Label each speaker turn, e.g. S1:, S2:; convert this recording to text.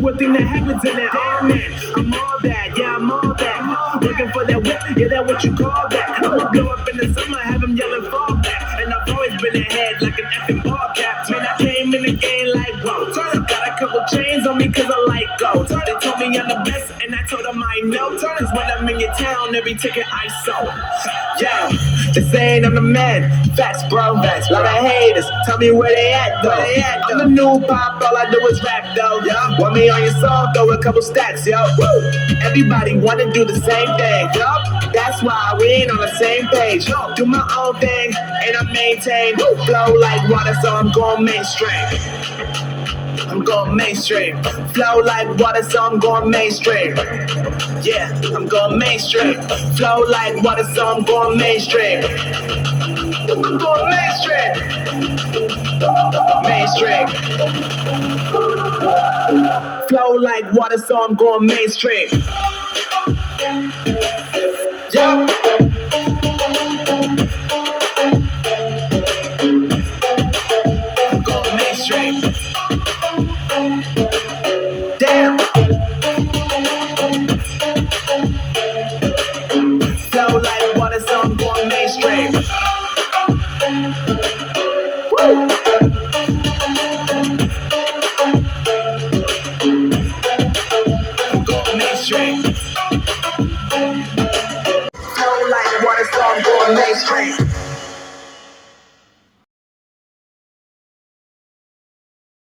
S1: a thing that happens in that. Oh man, I'm all that, yeah, I'm all that. Looking for that whip, yeah, that what you call that. I'ma blow up in the summer, have them yelling fall back. And I've always been ahead like an effing ball cap. Man, I came in the game like, whoa. Got a couple chains on me cause I like gold. They told me I'm the best and I told them I know. Cause when I'm in your town, every ticket I sold. Yeah, they saying I'm the man. Facts, bro. Facts, lot of haters. Tell me where they at, though. I'm the new pop, all I do is rap, though. Yeah. Want me on your song, throw a couple stacks, yo. Woo. Everybody wanna do the same thing, yo. That's why we ain't on the same page. Do my own thing and I maintain. Flow like water, so I'm going mainstream. I'm going mainstream. Flow like water, so I'm going mainstream. Yeah, I'm going mainstream. Flow like water, so I'm going mainstream. I'm going mainstream. Mainstream. Flow like water, so I'm going mainstream. Yeah. I'm going mainstream. Damn.